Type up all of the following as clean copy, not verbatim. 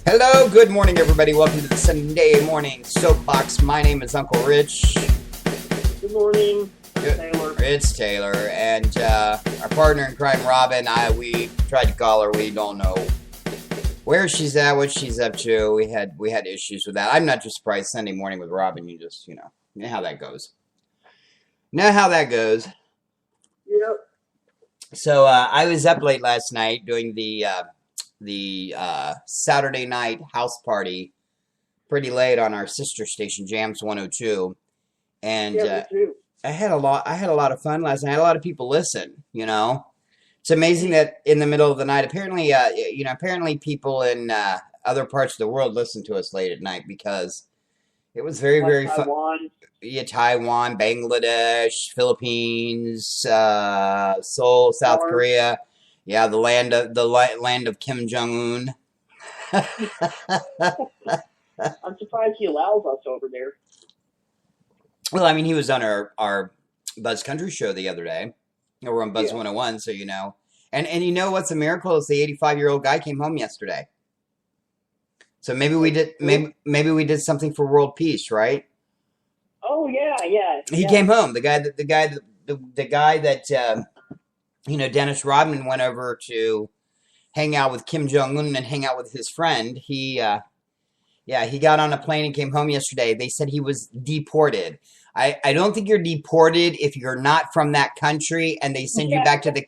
Hello, good morning, everybody. Welcome to the Sunday Morning Soapbox. My name is Uncle Rich. Good morning, Taylor. It's Taylor, and our partner in crime, Robin. We tried to call her. We don't know where she's at, what she's up to. We had issues with that. I'm not too surprised. Sunday morning with Robin, you just know how that goes. Yep. So I was up late last night doing the Saturday night house party pretty late on our sister station, Jams 102, and Yeah, me too. I had a lot of fun last night. I had a lot of people listen. It's amazing that in the middle of the night, apparently people in other parts of the world listen to us late at night because it was very, Like very fun. Taiwan. Yeah, Taiwan, Bangladesh, Philippines, Seoul, South Korea. Yeah, the land of Kim Jong-un. I'm surprised he allows us over there. Well, I mean, he was on our Buzz Country show the other day. We're on Buzz 101, so you know. And you know what's a miracle is the 85-year-old guy came home yesterday. So maybe we did something for world peace, right? Oh yeah. He came home. The guy that Dennis Rodman went over to hang out with Kim Jong-un and hang out with his friend. He got on a plane and came home yesterday. They said he was deported. I don't think you're deported if you're not from that country and they send you back to the...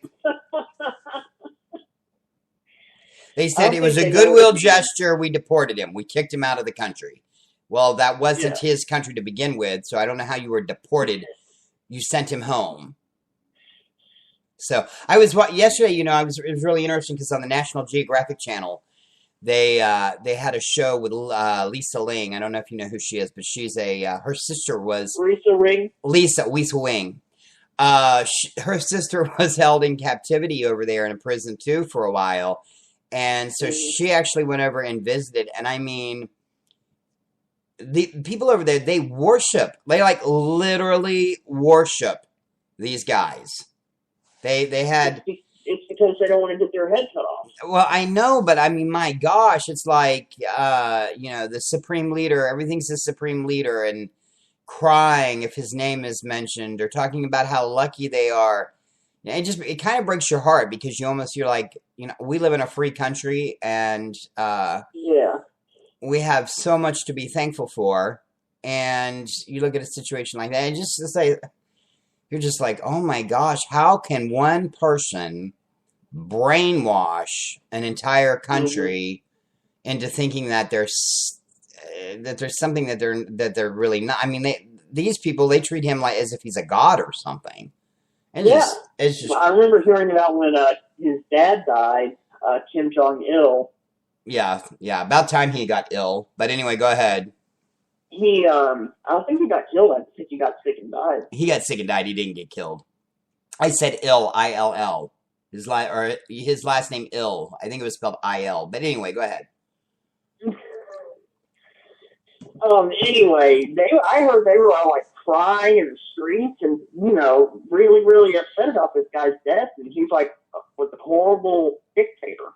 They said it was a goodwill gesture. We deported him. We kicked him out of the country. Well, that wasn't his country to begin with, so I don't know how you were deported. You sent him home. So I was yesterday. It was really interesting because on the National Geographic Channel, they had a show with Lisa Ling. I don't know if you know who she is, but she's her sister was Lisa Wing. Her sister was held in captivity over there in a prison too for a while, and so she actually went over and visited. And I mean, the people over there, they worship. They literally worship these guys. They had... It's because they don't want to get their head cut off. Well, I know, but I mean, my gosh, it's like, the supreme leader, everything's the supreme leader, and crying if his name is mentioned, or talking about how lucky they are. It kind of breaks your heart because you're like, we live in a free country, and we have so much to be thankful for, and you look at a situation like that, and you're just like, oh my gosh, how can one person brainwash an entire country into thinking that there's something that they're really not? I mean, these people, they treat him like as if he's a god or something. And it's just. I remember hearing about when his dad died, Kim Jong-il. Yeah, about time he got ill. But anyway, go ahead. I don't think he got killed. I think he got sick and died. He got sick and died. He didn't get killed. I said ill, I-L-L. His last name ill. I think it was spelled I-L. But anyway, go ahead. Anyway, I heard they were all crying in the streets and really, really upset about this guy's death. And he's was a horrible dictator.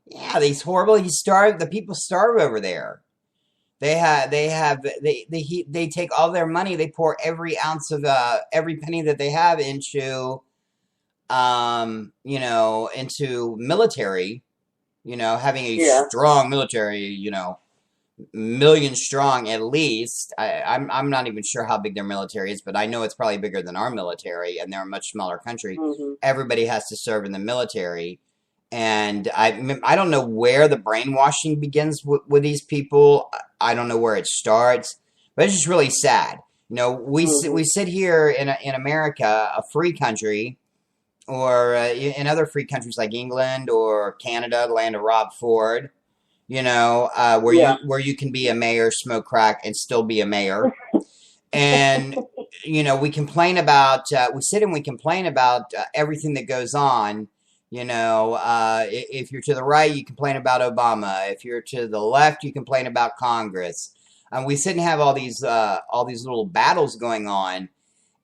Yeah, he's horrible. The people starve over there. They take all their money. They pour every ounce of every penny that they have into into military. Having a strong military. Million strong at least. I'm not even sure how big their military is, but I know it's probably bigger than our military, and they're a much smaller country. Everybody has to serve in the military. And I don't know where the brainwashing begins with these people. I don't know where it starts, but it's just really sad. We sit here in America, a free country, or in other free countries like England or Canada, the land of Rob Ford. Where you can be a mayor, smoke crack, and still be a mayor. And we complain about we sit and we complain about everything that goes on. If you're to the right, you complain about Obama. If you're to the left, you complain about Congress. And we sit and have all these little battles going on.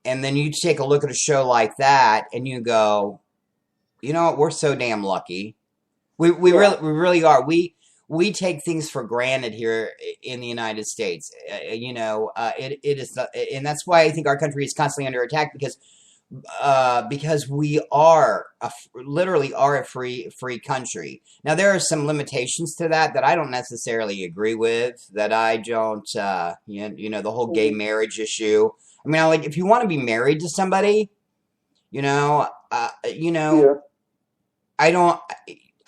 And then you take a look at a show like that and you go, you know what? We're so damn lucky. We really are. We we take things for granted here in the United States. It is, and that's why I think our country is constantly under attack because we are literally are a free country. Now there are some limitations to that I don't necessarily agree with. That I don't, the whole gay marriage issue. I mean, like if you want to be married to somebody, yeah.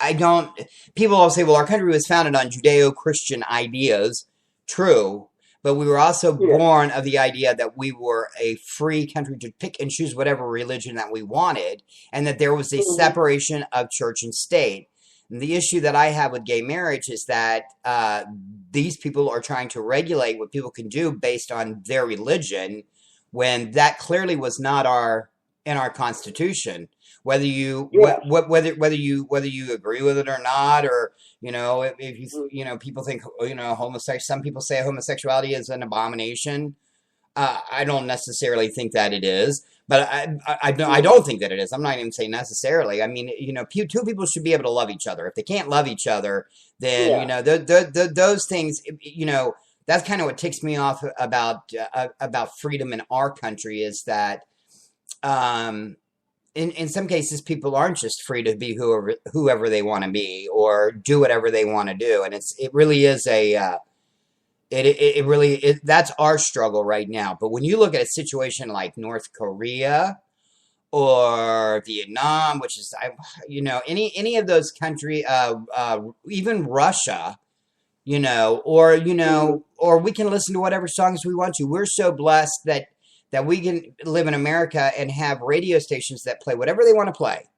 I don't. People all say, "Well, our country was founded on Judeo-Christian ideas." True. But we were also born of the idea that we were a free country to pick and choose whatever religion that we wanted, and that there was a separation of church and state. And the issue that I have with gay marriage is that these people are trying to regulate what people can do based on their religion, when that clearly was not in our Constitution. Whether you whether you agree with it or not, or if you people think some people say homosexuality is an abomination. I don't necessarily think that it is, but I don't think that it is. I'm not even saying necessarily. I mean, two people should be able to love each other. If they can't love each other, then those things. That's kind of what ticks me off about freedom in our country, is that in some cases, people aren't just free to be whoever they want to be or do whatever they want to do, and it really is that's our struggle right now. But when you look at a situation like North Korea or Vietnam, which is any of those countries, even Russia, or we can listen to whatever songs we want to. We're so blessed that we can live in America and have radio stations that play whatever they want to play.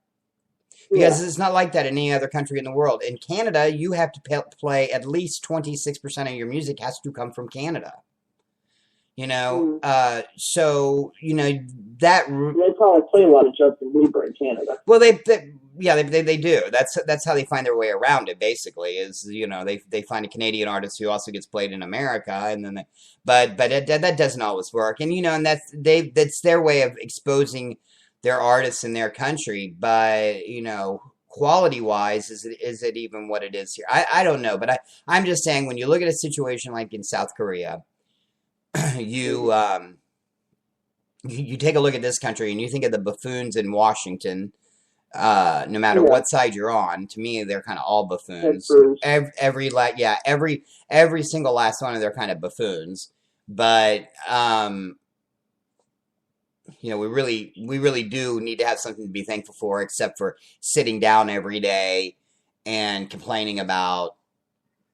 Because it's not like that in any other country in the world. In Canada, you have to play at least 26% of your music has to come from Canada. So, that... They probably play a lot of Justin Bieber in Canada. Well, they do. That's how they find their way around it, basically, is, they find a Canadian artist who also gets played in America, and then but that doesn't always work. And, and that's their way of exposing their artists in their country. But, quality-wise, is it even what it is here? I don't know, but I'm just saying, when you look at a situation like in South Korea, you take a look at this country and you think of the buffoons in Washington. No matter what side you're on, to me they're kind of all buffoons. Every single last one of they're kind of buffoons. But we really do need to have something to be thankful for, except for sitting down every day and complaining about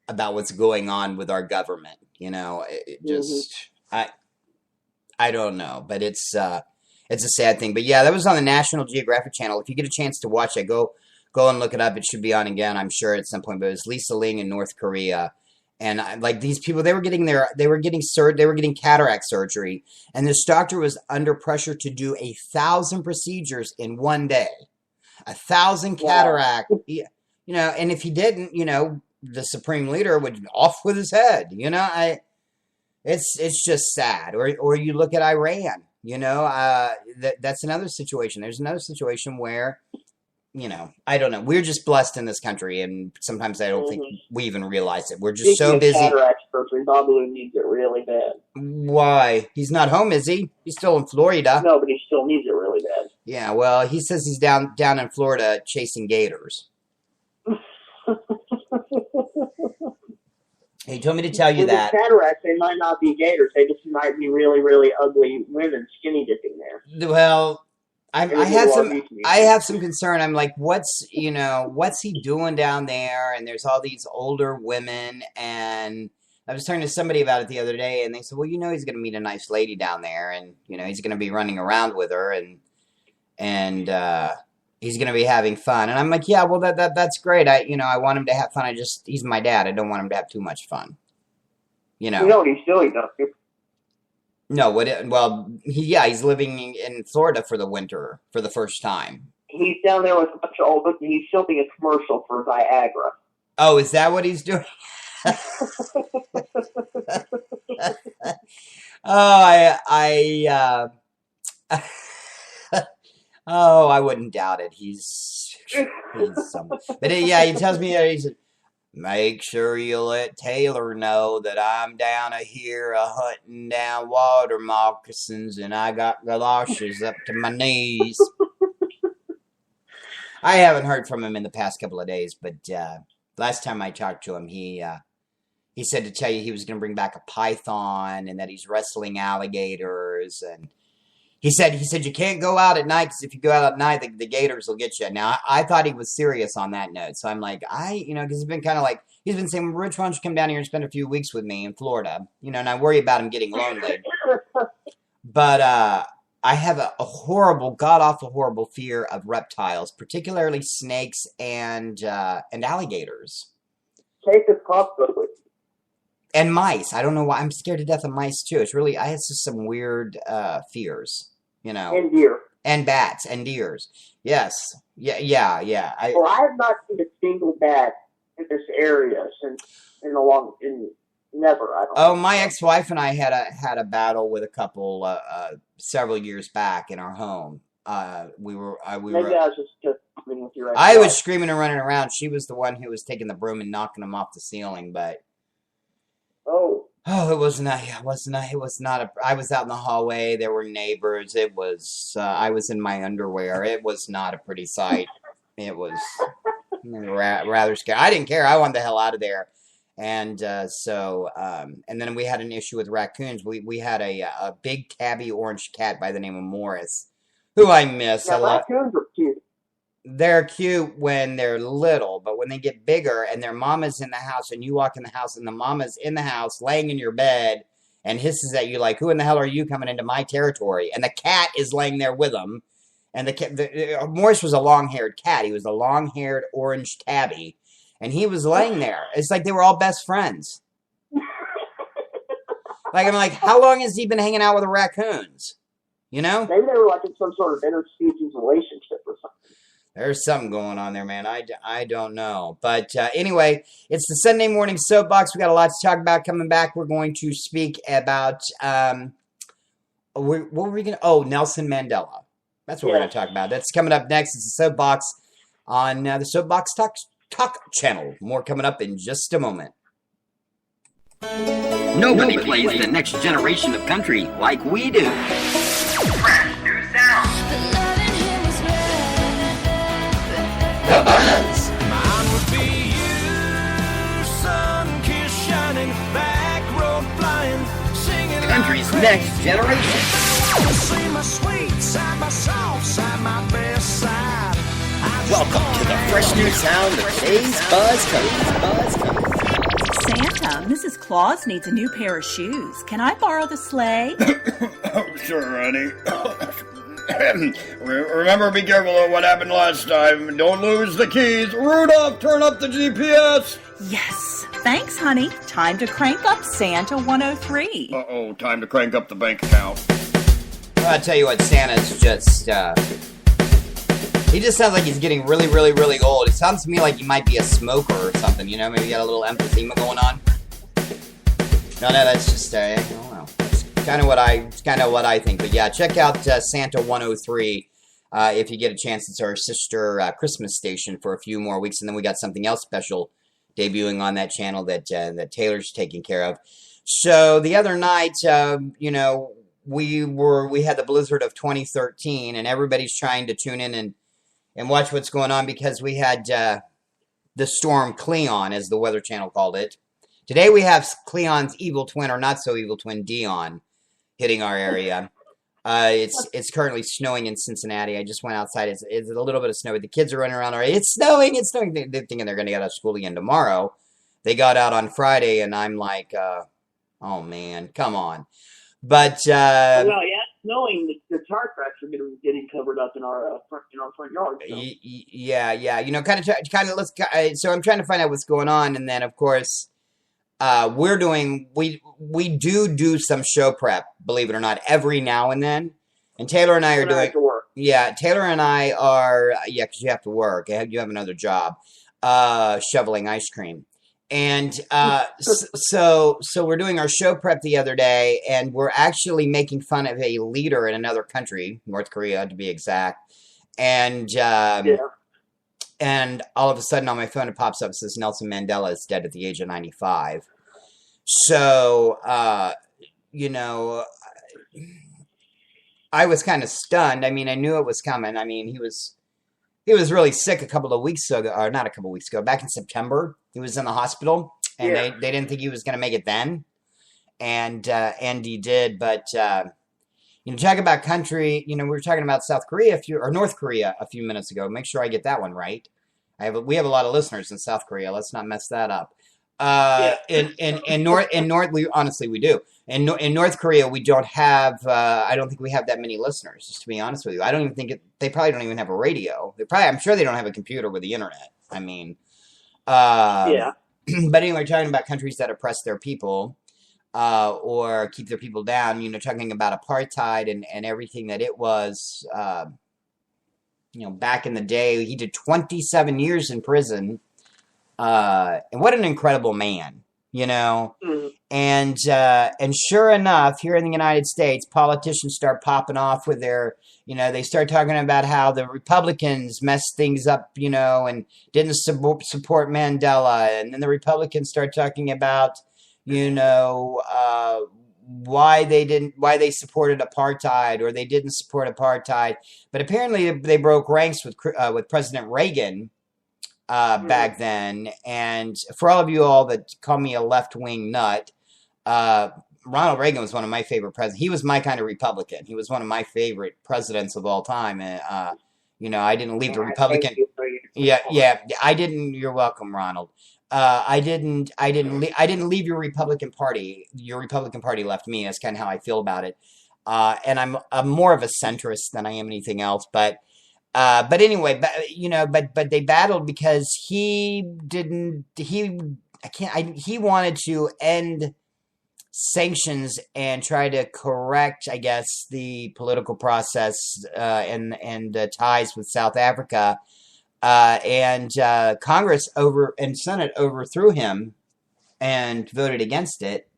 what's going on with our government. It just I don't know, but it's a sad thing. But yeah, that was on the National Geographic Channel. If you get a chance to watch it, go and look it up. It should be on again, I'm sure, at some point. But it was Lisa Ling in North Korea, and like these people, they were getting cataract surgery, and this doctor was under pressure to do 1,000 procedures in one day, 1,000 cataract. And if he didn't, the supreme leader would off with his head. It's just sad. Or you look at Iran. That's another situation. There's another situation where, I don't know. We're just blessed in this country, and sometimes I don't think we even realize it. We're just so busy. Cataract surgery, Babalu needs it really bad. Why? He's not home, is he? He's still in Florida. No, but he still needs it really bad. Yeah, well, he says he's down in Florida chasing gators. He told me to tell you that. With cataracts, they might not be gators. They just might be really, really ugly women skinny dipping there. Well, I have some concern. I'm like, what's he doing down there? And there's all these older women, and I was talking to somebody about it the other day, and they said, well, he's going to meet a nice lady down there, and he's going to be running around with her, and he's going to be having fun. And I'm like, yeah, well, that's great. I want him to have fun. He's my dad. I don't want him to have too much fun. He's silly, don't you? No, he's living in Florida for the winter for the first time. He's down there with a bunch of old books, and he's filming a commercial for Viagra. Oh, is that what he's doing? I wouldn't doubt it. He's someone. But he tells me that Make sure you let Taylor know that I'm down here hunting down water moccasins and I got galoshes up to my knees. I haven't heard from him in the past couple of days, but last time I talked to him, he said to tell you he was going to bring back a python and that he's wrestling alligators. And he said you can't go out at night because if you go out at night, the gators will get you. Now, I thought he was serious on that note. So I'm like, because he's been kind of like, he's been saying, Rich, why don't you come down here and spend a few weeks with me in Florida? And I worry about him getting lonely. But I have a horrible, god-awful, horrible fear of reptiles, particularly snakes and alligators. Take this crossbow with you. And mice. I don't know why. I'm scared to death of mice, too. I have just some weird fears, And deer. And bats and deers. Yes. Yeah. Well, I have not seen a single bat in this area never. I don't know. My ex-wife and I had a battle with a couple several years back in our home. Maybe I was just screaming with you right I now. was screaming and running around. She was the one who was taking the broom and knocking them off the ceiling, but it was not. I was out in the hallway. There were neighbors. It was. I was in my underwear. It was not a pretty sight. It was rather scary. I didn't care. I wanted the hell out of there. And and then we had an issue with raccoons. We had a big tabby orange cat by the name of Morris, who I miss a lot. Raccoons are cute. They're cute when they're little, but when they get bigger and their mama's in the house and you walk in the house and the mama's in the house laying in your bed and hisses at you like, who in the hell are you coming into my territory? And the cat is laying there with them. And Morris was a long-haired cat. He was a long-haired orange tabby. And he was laying there. It's like they were all best friends. I'm like, how long has he been hanging out with the raccoons? Maybe they were like in some sort of interspecies relationship or something. There's something going on there, man. I don't know. But anyway, it's the Sunday Morning Soapbox. We got a lot to talk about. Coming back, we're going to speak about, what were we going to, Nelson Mandela. That's what we're going to talk about. That's coming up next. It's the Soapbox on the Soapbox Talk channel. More coming up in just a moment. Nobody plays the next generation of country like we do. Fresh new sound. The Buzz. Mine would be you, sun-kissed shining, back road flying, singing Country's like next generation. See my sweet side, my soft side, my best side. Welcome to the fresh new sound of today's Buzz Country. Santa, Mrs. Claus needs a new pair of shoes. Can I borrow the sleigh? Sure, honey. Remember, be careful of what happened last time. Don't lose the keys. Rudolph, turn up the GPS. Yes. Thanks, honey. Time to crank up Santa 103. Uh-oh, time to crank up the bank account. Well, I'll tell you what, Santa's just, he just sounds like he's getting really, really, really old. It sounds to me like he might be a smoker or something, maybe he got a little emphysema going on. No, that's just, I don't know. It's kind of what I think. But yeah, check out Santa 103 if you get a chance. It's our sister Christmas station for a few more weeks, and then we got something else special debuting on that channel that Taylor's taking care of. So the other night, we had the blizzard of 2013, and everybody's trying to tune in and watch what's going on because we had the storm Cleon, as the Weather Channel called it. Today we have Cleon's evil twin, or not so evil twin, Dion, hitting our area. It's currently snowing in Cincinnati. I just went outside. It's a little bit of snow. The kids are running around already. It's snowing. They're thinking they're going to get out of school again tomorrow. They got out on Friday, and I'm like, oh man, come on. But knowing the tar tracks are going to be getting covered up in our front yard. So. Yeah. So I'm trying to find out what's going on, and then of course. We do some show prep, believe it or not, every now and then. And Taylor and I are doing. Taylor and I are, because you have to work. You have another job, shoveling ice cream. And so we're doing our show prep the other day, and we're actually making fun of a leader in another country, North Korea to be exact. And And all of a sudden on my phone it pops up, it says Nelson Mandela is dead at the age of 95. So, you know, I was kind of stunned. I mean, I knew it was coming. I mean, he was really sick a couple of weeks ago, or not a couple of weeks ago, back in September. He was in the hospital, and they didn't think he was going to make it then. And he did, but, talk about country, we were talking about South Korea North Korea a few minutes ago. Make sure I get that one right. We have a lot of listeners in South Korea. Let's not mess that up. In North, we do. In North Korea, we don't have, I don't think we have that many listeners, just to be honest with you. I don't even think they probably don't even have a radio. I'm sure they don't have a computer with the internet. I mean, but anyway, we're talking about countries that oppress their people, or keep their people down, talking about apartheid and everything that it was, back in the day. He did 27 years in prison. And what an incredible man, and sure enough, here in the United States, politicians start popping off with their, they start talking about how the Republicans messed things up, and didn't support Mandela. And then the Republicans start talking about, why they supported apartheid, or they didn't support apartheid. But apparently they broke ranks with President Reagan back then. And for all of you all that call me a left-wing nut, Ronald Reagan was one of my favorite presidents. He was my kind of Republican. He was one of my favorite presidents of all time. And, I didn't leave the Republican. Yeah, I didn't. You're welcome, Ronald. I didn't leave your Republican Party. Your Republican Party left me. That's kind of how I feel about it. And I'm more of a centrist than I am anything else. But anyway, but they battled because he wanted to end sanctions and try to correct, I guess, the political process, and ties with South Africa. And Congress and Senate overthrew him and voted against it.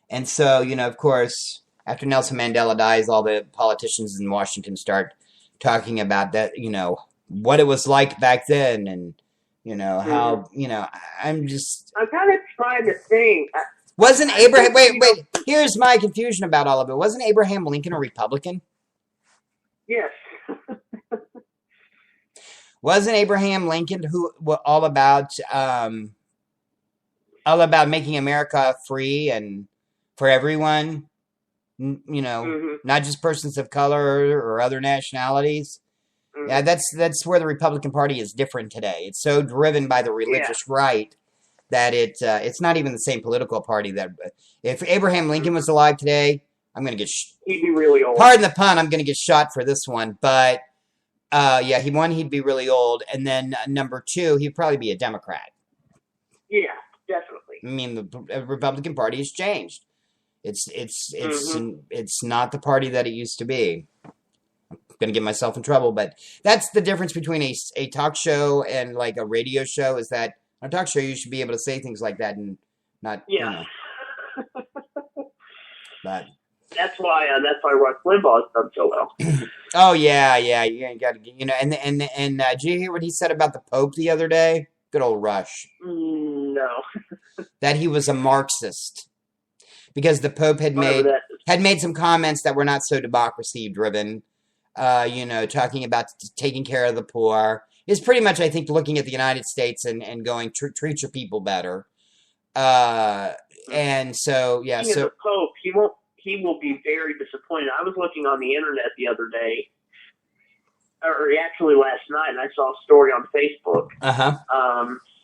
And so, of course, after Nelson Mandela dies, all the politicians in Washington start talking about that, what it was like back then, and, how, I'm kind of trying to think. Wasn't Abraham, wait, here's my confusion about all of it. Wasn't Abraham Lincoln a Republican? Yes. Wasn't Abraham Lincoln all about making America free and for everyone? Not just persons of color or other nationalities. Mm-hmm. Yeah, that's where the Republican Party is different today. It's so driven by the religious right that it's not even the same political party. That if Abraham Lincoln was alive today, I'm going to get. He'd be really old. Pardon the pun. I'm going to get shot for this one, but. He'd be really old, and then number two, he'd probably be a Democrat. Yeah, definitely. I mean, the Republican Party has changed. It's not the party that it used to be. I'm gonna get myself in trouble, but that's the difference between a talk show and like a radio show. Is that on a talk show you should be able to say things like that and not. Yeah. But. That's why Rush Limbaugh's done so well. Oh yeah, you got to and did you hear what he said about the Pope the other day? Good old Rush. No. That he was a Marxist because the Pope had made some comments that were not so democracy driven. Talking about taking care of the poor is pretty much, I think, looking at the United States and going treat your people better. And so yeah, so the Pope, he will be very disappointed. I was looking on the internet the other day, or actually last night, and I saw a story on Facebook.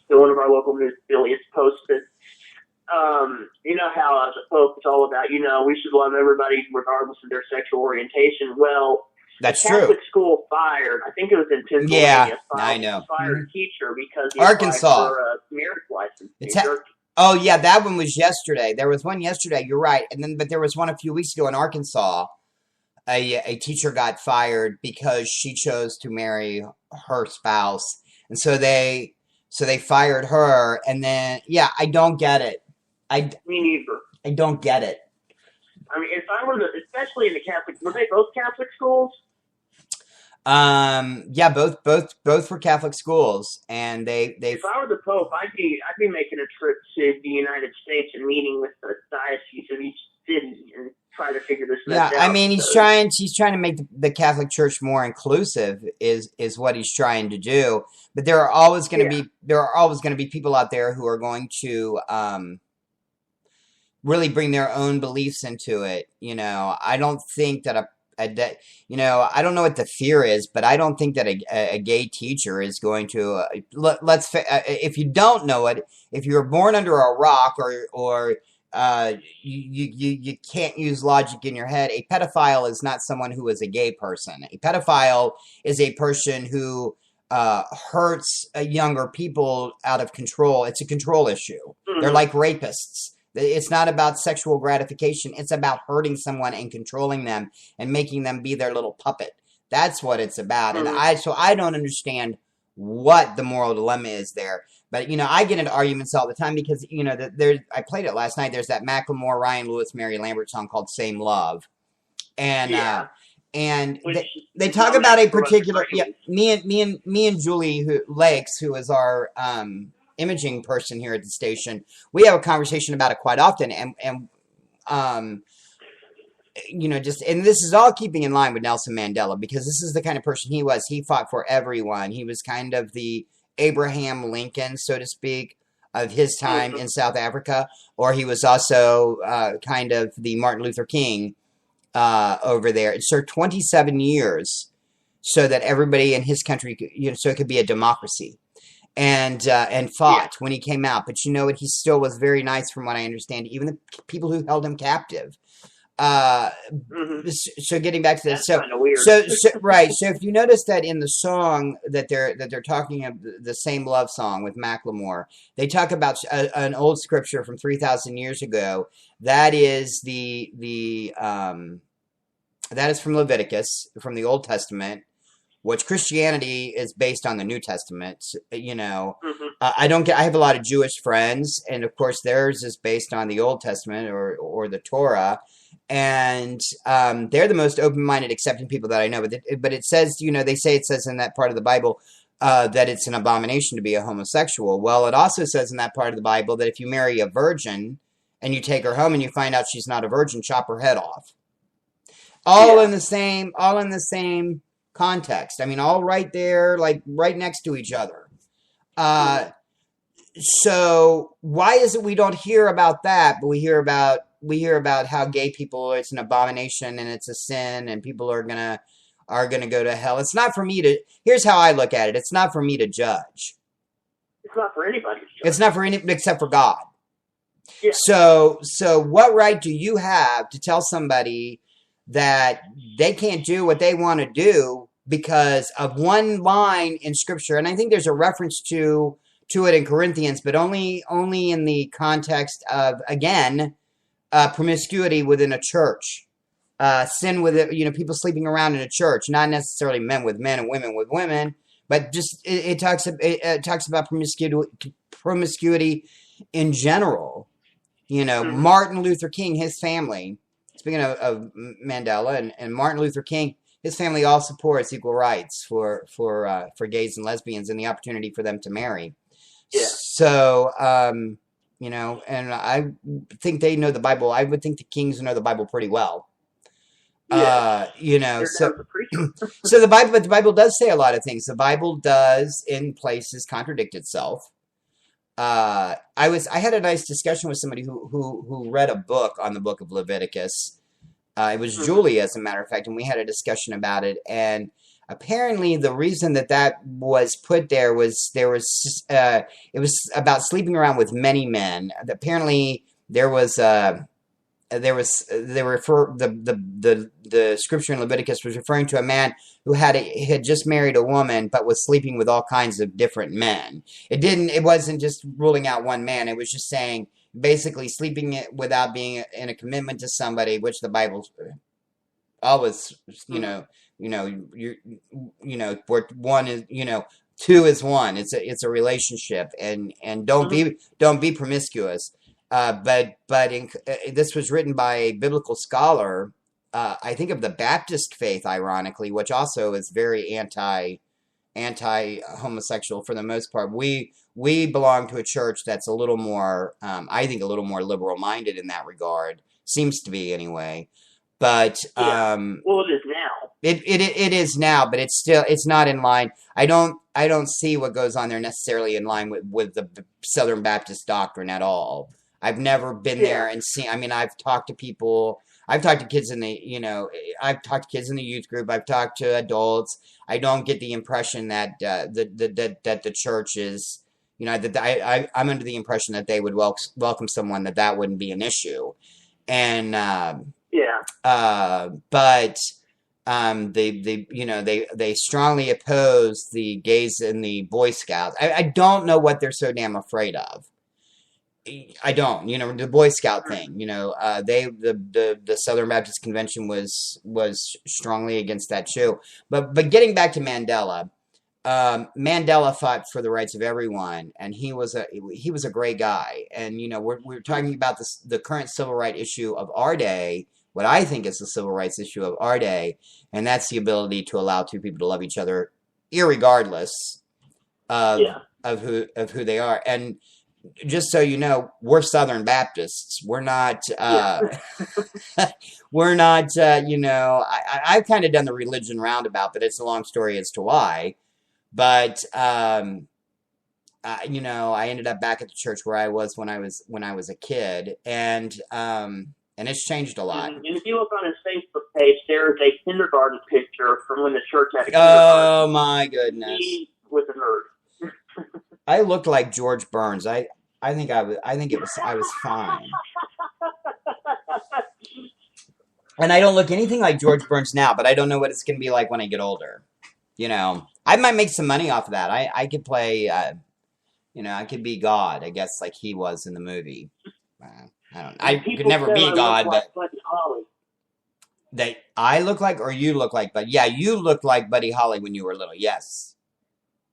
So one of our local news affiliates posted, you know how as a Pope it's all about, we should love everybody regardless of their sexual orientation. Well, that's the Catholic true. School fired, I think it was in Pennsylvania. Yeah, I know. Fired a teacher because he Arkansas applied for a marriage license. Oh, yeah, that one was yesterday. There was one yesterday, you're right. But there was one a few weeks ago in Arkansas. A teacher got fired because she chose to marry her spouse. And so they fired her. And then, yeah, I don't get it. Me neither. I don't get it. I mean, if I were especially in the Catholic, were they both Catholic schools? Yeah, both were Catholic schools, and they. If I were the Pope, I'd be making a trip to the United States and meeting with the diocese of each city and try to figure this mess out. Yeah, I mean, he's trying to make the Catholic Church more inclusive. Is what he's trying to do. But there are always going to be people out there who are going to really bring their own beliefs into it. I don't think that I don't know what the fear is, but I don't think that a gay teacher is going to. If you don't know it, if you were born under a rock or you can't use logic in your head, a pedophile is not someone who is a gay person. A pedophile is a person who hurts younger people out of control. It's a control issue. Mm-hmm. They're like rapists. It's not about sexual gratification. It's about hurting someone and controlling them and making them be their little puppet. That's what it's about. Mm-hmm. And I don't understand what the moral dilemma is there. But, I get into arguments all the time because, I played it last night. There's that Macklemore, Ryan Lewis, Mary Lambert song called Same Love. And, they talk about a particular, me and Julie Lakes, who is our, imaging person here at the station, we have a conversation about it quite often, and and this is all keeping in line with Nelson Mandela, because this is the kind of person he was. He fought for everyone. He was kind of the Abraham Lincoln, so to speak, of his time in South Africa, or he was also kind of the Martin Luther King over there. It served 27 years so that everybody in his country, so it could be a democracy. And fought when he came out. But you know what? He still was very nice, from what I understand, even the people who held him captive. So getting back to that, so right. So if you notice that in the song that they're talking of, the Same Love song with Macklemore, they talk about an old scripture from 3,000 years ago. That is that is from Leviticus, from the Old Testament, which Christianity is based on the New Testament. I have a lot of Jewish friends, and of course theirs is based on the Old Testament or the Torah, and they're the most open-minded, accepting people that I know. But it says, they say it says in that part of the Bible that it's an abomination to be a homosexual. Well, it also says in that part of the Bible that if you marry a virgin and you take her home and you find out she's not a virgin, chop her head off. All in the same context. I mean, all right there, like right next to each other. So why is it we don't hear about that, but we hear about how gay people, it's an abomination and it's a sin and people are gonna go to hell. It's not for me to. Here's how I look at it. It's not for me to judge. It's not for anybody to judge. It's not for anybody except for God. Yeah. So what right do you have to tell somebody that they can't do what they want to do because of one line in Scripture? And I think there's a reference to it in Corinthians, but only in the context of, again, promiscuity within a church, sin with people sleeping around in a church, not necessarily men with men and women with women, but just it talks about promiscuity in general. Martin Luther King, his family. Speaking of Mandela and Martin Luther King, his family all supports equal rights for gays and lesbians and the opportunity for them to marry. Yeah. So, and I think they know the Bible. I would think the Kings know the Bible pretty well. Yeah. So but the Bible does say a lot of things. The Bible does, in places, contradict itself. I had a nice discussion with somebody who read a book on the book of Leviticus. It was Julie, as a matter of fact, and we had a discussion about it. And apparently, the reason that was put there was it was about sleeping around with many men. Apparently, the scripture in Leviticus was referring to a man who had just married a woman, but was sleeping with all kinds of different men. It wasn't just ruling out one man. It was just saying, basically, sleeping without being in a commitment to somebody, which the Bible always, where one is, two is one. It's a relationship, and don't be promiscuous. But this was written by a biblical scholar I think of the Baptist faith, ironically, which also is very anti-homosexual for the most part. We belong to a church that's a little more, I think, a little more liberal-minded in that regard. Seems to be, anyway. But well, it is now. It is now, but it's not in line. I don't see what goes on there necessarily in line with the Southern Baptist doctrine at all. I've never been there and seen. I mean, I've talked to people. I've talked to kids in the, I've talked to kids in the youth group. I've talked to adults. I don't get the impression that that the church is, that I'm under the impression that they would welcome someone that wouldn't be an issue, and but they strongly oppose the gays in the Boy Scouts. I don't know what they're so damn afraid of. I don't, the Boy Scout thing, the Southern Baptist Convention was strongly against that too. But getting back to Mandela, Mandela fought for the rights of everyone, and he was a great guy. And we're talking about the current civil rights issue of our day, what I think is the civil rights issue of our day, and that's the ability to allow two people to love each other, irregardless of who they are. And just so you know, we're Southern Baptists. We're not, we're not, I've kind of done the religion roundabout, but it's a long story as to why. But, I ended up back at the church where I was when I was a kid, and it's changed a lot. And if you look on his Facebook page, there is a kindergarten picture from when the church had a kindergarten. Oh my goodness! He was a nerd. I looked like George Burns. I think I was fine. And I don't look anything like George Burns now, but I don't know what it's going to be like when I get older. I might make some money off of that. I could play, I could be God, I guess, like he was in the movie. I don't know. I could never be God, but that I look like, or you look like, but yeah, you looked like Buddy Holly when you were little. Yes,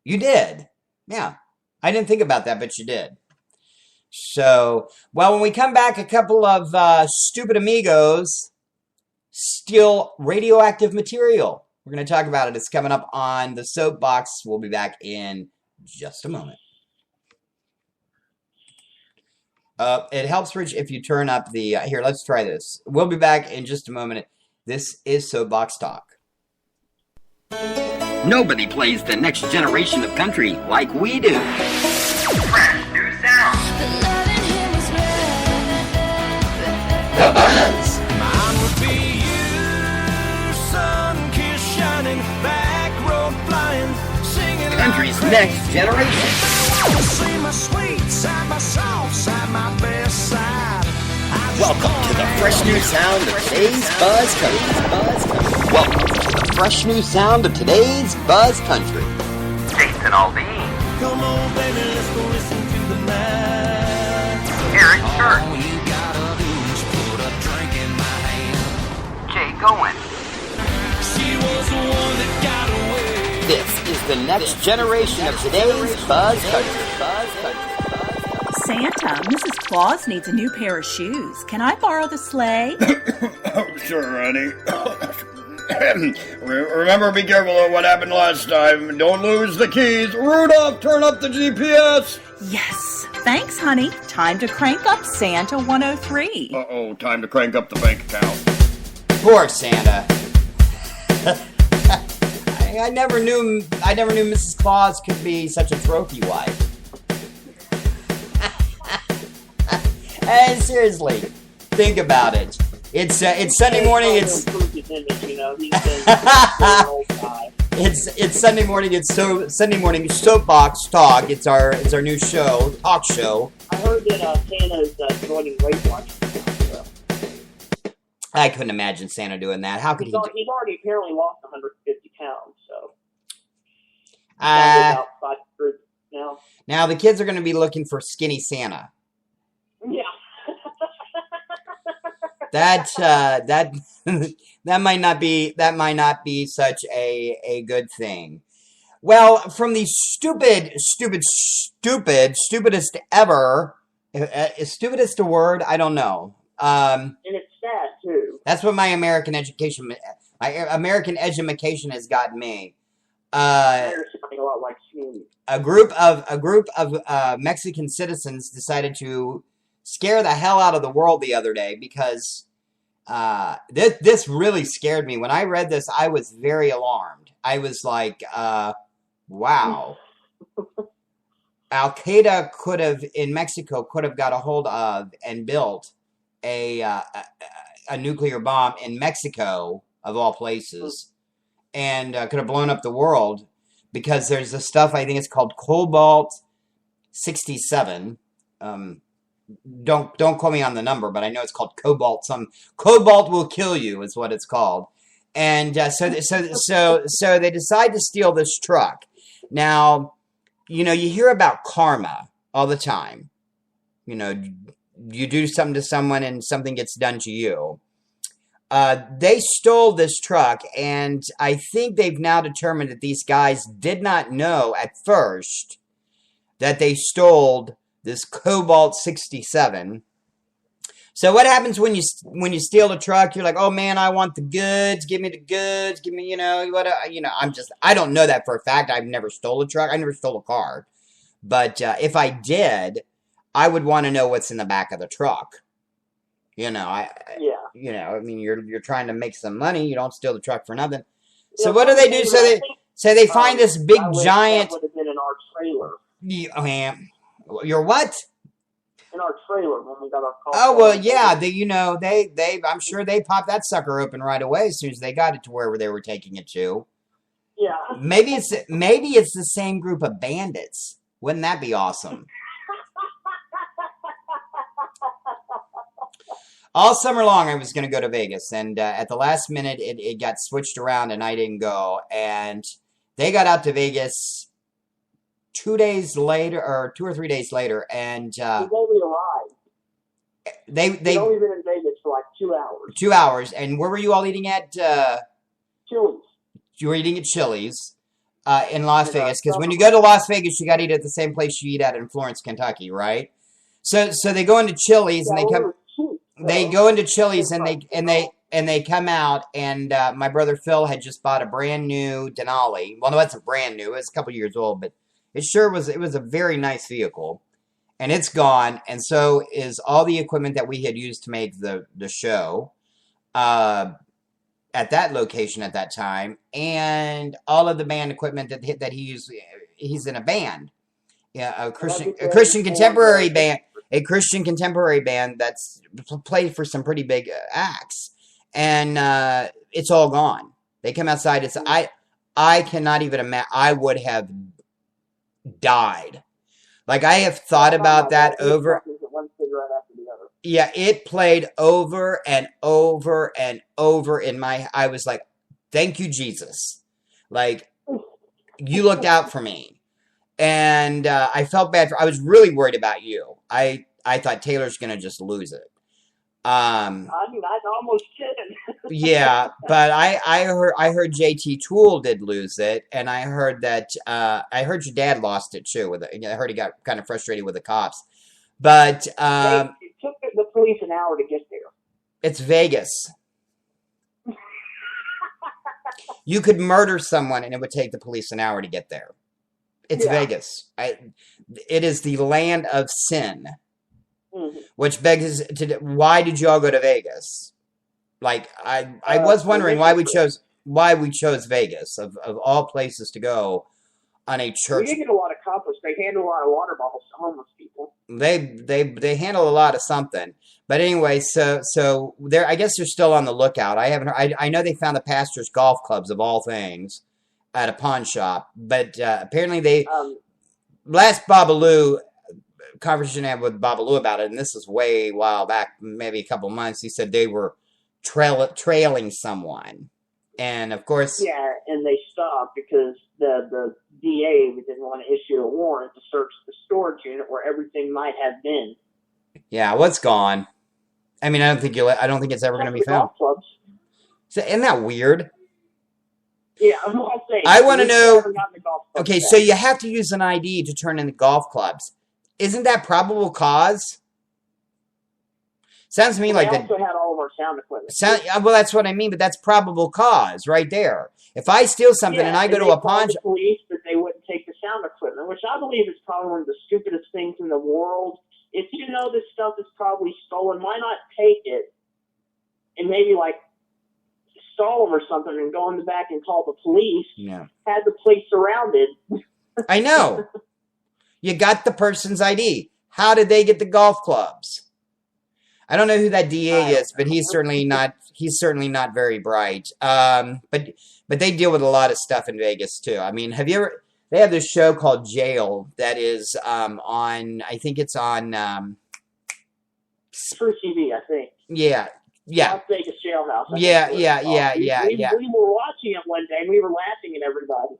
you did. Yeah. I didn't think about that, but you did. So, well, when we come back, a couple of stupid amigos steal radioactive material. We're going to talk about it. It's coming up on the Soapbox. We'll be back in just a moment. It helps, Rich, if you turn up the... here, let's try this. We'll be back in just a moment. This is Soapbox Talk. Nobody plays the next generation of country like we do. Fresh new sound. The Buzz. Mine would be you, sun kiss shining, back road flying, singing Country's next generation. See my sweet side, my soft side, my best side. Welcome to the fresh new sound of today's Buzz Country. Welcome to the fresh new sound of today's Buzz Country. Jason Aldean. Come on, baby, let's go listen to the night. Eric Church. All you gotta do is put a drink in my hand. Jay Goen. She was the one that got away. This is the next generation of today's Buzz Country. Santa, Mrs. Claus needs a new pair of shoes. Can I borrow the sleigh? Sure, honey. Remember, be careful of what happened last time. Don't lose the keys. Rudolph, turn up the GPS. Yes. Thanks, honey. Time to crank up Santa 103. Uh-oh, time to crank up the bank account. Poor Santa. I never knew Mrs. Claus could be such a trophy wife. And seriously, think about it. It's Sunday morning. It's Sunday morning. It's Sunday morning Soapbox Talk. It's our new show, talk show. I heard that Santa's joining Weight Watchers now. So. I couldn't imagine Santa doing that. How could he? He's already apparently lost 150 pounds. So. About 5 groups now. Now the kids are going to be looking for skinny Santa. Yeah. That might not be such a good thing. Well, from the stupidest ever, is stupidest a word? I don't know. And it's sad too. That's what my American education has gotten me. They're sounding a lot like Sheen. A group of Mexican citizens decided to scare the hell out of the world the other day because this really scared me. When I read this, I was very alarmed. I was like, wow. Al Qaeda in Mexico could have got a hold of and built a nuclear bomb in Mexico, of all places, and could have blown up the world because there's this stuff, I think it's called cobalt-67. Don't quote me on the number, but I know it's called cobalt. Cobalt will kill you is what it's called. And so they decide to steal this truck. Now, you hear about karma all the time. You do something to someone and something gets done to you. They stole this truck, and I think they've now determined that these guys did not know at first that they stole this Cobalt-67. So what happens when you steal a truck? You're like, oh man, I want the goods. Give me the goods. Give me, I don't know that for a fact. I've never stole a truck. I never stole a car. But if I did, I would want to know what's in the back of the truck. You're trying to make some money. You don't steal the truck for nothing. So what do they do? So they find this big giant. That would have been in our trailer. Your what? In our trailer when we got our call. Oh well, yeah. I'm sure they popped that sucker open right away as soon as they got it to wherever they were taking it to. Yeah. Maybe it's the same group of bandits. Wouldn't that be awesome? All summer long, I was going to go to Vegas, and at the last minute, it got switched around, and I didn't go. And they got out to Vegas 2 days later, or 2 or 3 days later, and they only arrived. They'd only been in Vegas for like 2 hours. 2 hours, and where were you all eating at? Chili's. You were eating at Chili's in Las Vegas, because when you go to Las Vegas, you got to eat at the same place you eat at in Florence, Kentucky, right? So they go into Chili's, and they come. They go into Chili's and they come out, and my brother Phil had just bought a brand new Denali. Well, no, it's a brand new. It's a couple years old, but it sure was. It was a very nice vehicle, and it's gone. And so is all the equipment that we had used to make the show at that location at that time, and all of the band equipment that he used. He's in a band, a Christian contemporary band. A Christian contemporary band that's played for some pretty big acts, and it's all gone. They come outside. It's I cannot even imagine. I would have died. Like I have thought about that over. Yeah, it played over and over and over in my. I was like, "Thank you, Jesus." Like you looked out for me. And I felt bad I was really worried about you. I thought Taylor's going to just lose it. I almost did. Yeah, but I heard JT Toole did lose it, and I heard that I heard your dad lost it too. I heard he got kind of frustrated with the cops. But it took the police an hour to get there. It's Vegas. You could murder someone, and it would take the police an hour to get there. It's Vegas. It is the land of sin. Mm-hmm. Which begs why did you all go to Vegas? Like I was wondering why we chose Vegas of all places to go on a church. We did get a lot accomplished. They handle a lot of water bottles to homeless people. They handle a lot of something. But anyway, so they're I guess they're still on the lookout. I know they found the pastor's golf clubs of all things at a pawn shop, but apparently they last Babalu conversation I had with Babalu about it, and this is way while back, maybe a couple months. He said they were trailing someone, and of course, and they stopped because the DA didn't want to issue a warrant to search the storage unit where everything might have been. Yeah, what's gone? I mean, I don't think it's ever going to be found. So, isn't that weird? Yeah, I'm all saying. I want to know. Okay, so you have to use an ID to turn in the golf clubs. Isn't that probable cause? Sounds to me like that. They also had all of our sound equipment. Well, that's what I mean, but that's probable cause right there. If I steal something and I go to a pawn shop, the police, but they wouldn't take the sound equipment, which I believe is probably one of the stupidest things in the world. If you know this stuff is probably stolen, why not take it and maybe like stall them or something and go in the back and call the police? Yeah. Had the police surrounded. I know. You got the person's ID. How did they get the golf clubs? I don't know who that DA is, but he's certainly not very bright. But they deal with a lot of stuff in Vegas too. I mean, they have this show called Jail that is on, I think it's on True TV, I think. Yeah. Las Vegas Jailhouse. Yeah. We were watching it one day and we were laughing at everybody.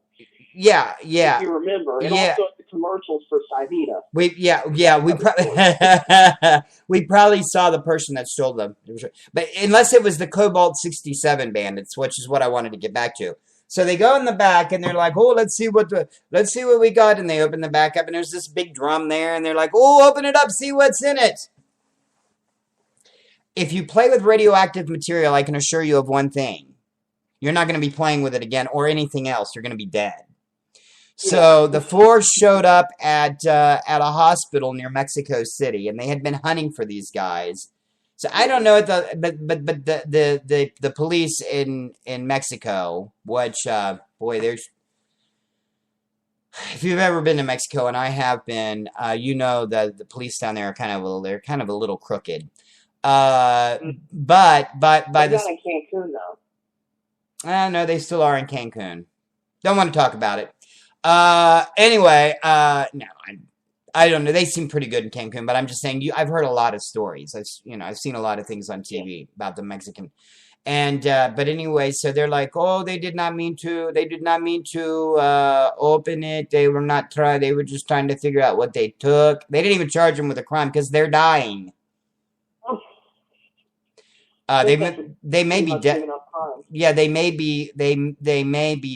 Yeah. If you remember. And also the commercials for Civita. We probably saw the person that stole them. But unless it was the Cobalt 67 bandits, which is what I wanted to get back to. So they go in the back and they're like, "Oh, let's see what we got." And they open the back up and there's this big drum there and they're like, "Oh, open it up, see what's in it." If you play with radioactive material, I can assure you of one thing. You're not going to be playing with it again or anything else. You're going to be dead. So the four showed up at a hospital near Mexico City, and they had been hunting for these guys. So I don't know, but the police in Mexico, which there's, if you've ever been to Mexico, and I have been, you know that the police down there are kind of a little crooked. But by this, not in Cancun though. No, they still are in Cancun. Don't want to talk about it. Anyway, no, I don't know. They seem pretty good in Cancun, but I'm just saying, I've heard a lot of stories. I've seen a lot of things on TV about the Mexican, and but anyway, so they're like, oh, they did not mean to open it. They were just trying to figure out what they took. They didn't even charge them with a crime because they're dying. They may be dead. Yeah, they may be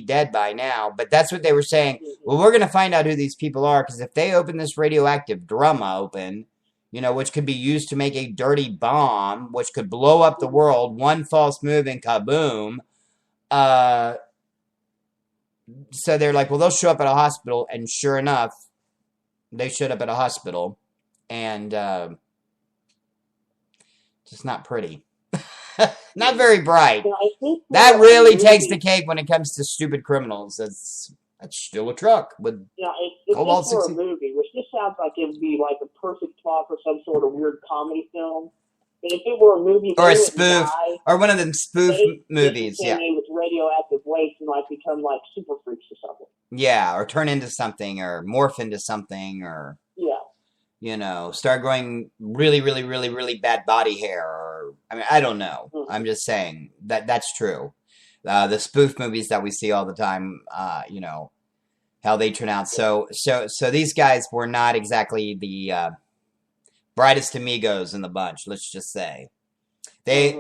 dead by now, but that's what they were saying. Well, we're going to find out who these people are, because if they open this radioactive drum open, which could be used to make a dirty bomb, which could blow up the world, one false move and kaboom. So they're like, well, they'll show up at a hospital, and sure enough, they showed up at a hospital, and just not pretty. Not very bright. That really takes the cake when it comes to stupid criminals. That's still a truck with if Cobalt this were a movie, which this sounds like it would be like a perfect plot for some sort of weird comedy film. But if it were a movie or a spoof, or one of them spoof movies, with radioactive waste and become super freaks or something. Yeah, or turn into something, or morph into something, or start growing really, really, really, really bad body hair, or I don't know. Mm-hmm. I'm just saying that's true. The spoof movies that we see all the time, how they turn out. So these guys were not exactly the brightest amigos in the bunch. Let's just say they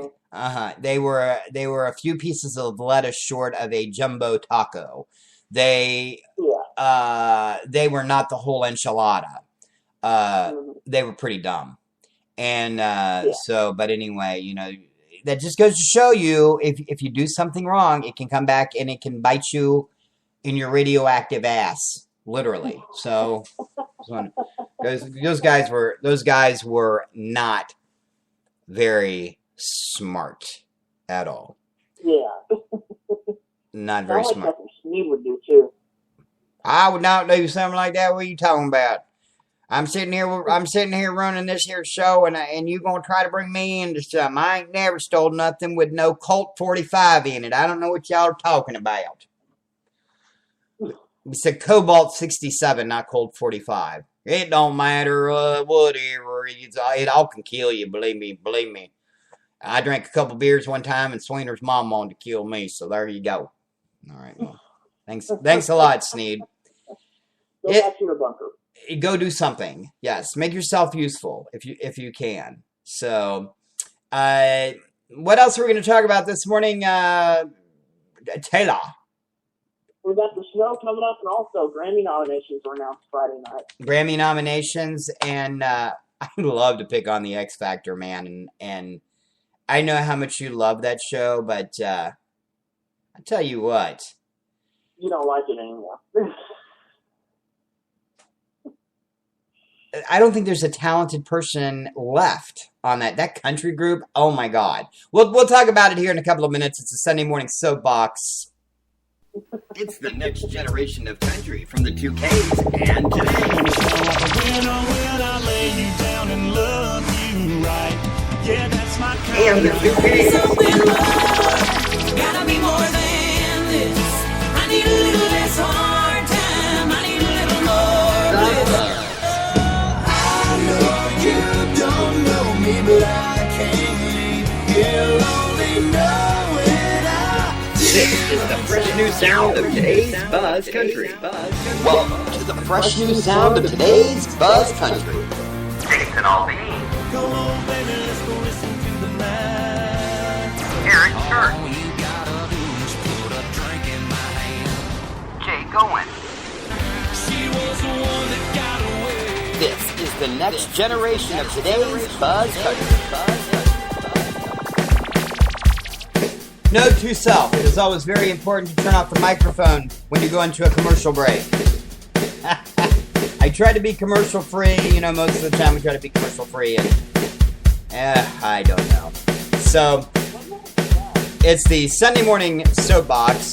were a few pieces of lettuce short of a jumbo taco. They were not the whole enchilada. They were pretty dumb. And but anyway, that just goes to show you, if you do something wrong, it can come back and it can bite you in your radioactive ass, literally. So those guys were not very smart at all. Yeah. Not very smart. Something Sneed would do too. I would not do something like that. What are you talking about? I'm sitting here running this here show, and you gonna try to bring me into something. I ain't never stole nothing with no Colt 45 in it. I don't know what y'all are talking about. It's a Cobalt 67, not Colt 45. It don't matter, whatever. It all can kill you, believe me. I drank a couple beers one time, and Sweener's mom wanted to kill me, so there you go. All right, well, thanks a lot, Sneed. Go back to your bunker. Go do something. Yes, make yourself useful if you can. So, what else are we going to talk about this morning, Taylor? We got the snow coming up, and also Grammy nominations were announced Friday night. Grammy nominations, and I love to pick on the X Factor, man, and I know how much you love that show, but I tell you what. You don't like it anymore. I don't think there's a talented person left on that country group. Oh my God. We'll talk about it here in a couple of minutes. It's a Sunday morning soapbox. It's the next generation of country from the 2Ks and today. When I lay you down and love you right. Yeah, that's my kind And the 2Ks. Something love, gotta be more than this. I need a little less hard time. I need a little more bliss. I know you don't know me, but I can't leave. You'll only know when I. This is the fresh new sound of today's Buzz Country. Welcome to the fresh new sound of today's Buzz Country. Jason Aldean, Come on, baby, let's go listen to the night. Eric Church, All you gotta do is put a drink in my hand. Jay Goen, She was the one that got away. This is the next generation of today's Buzz Country. Note to self, it is always very important to turn off the microphone when you go into a commercial break. I try to be commercial free, most of the time we try to be commercial free, and I don't know. So, it's the Sunday morning soapbox,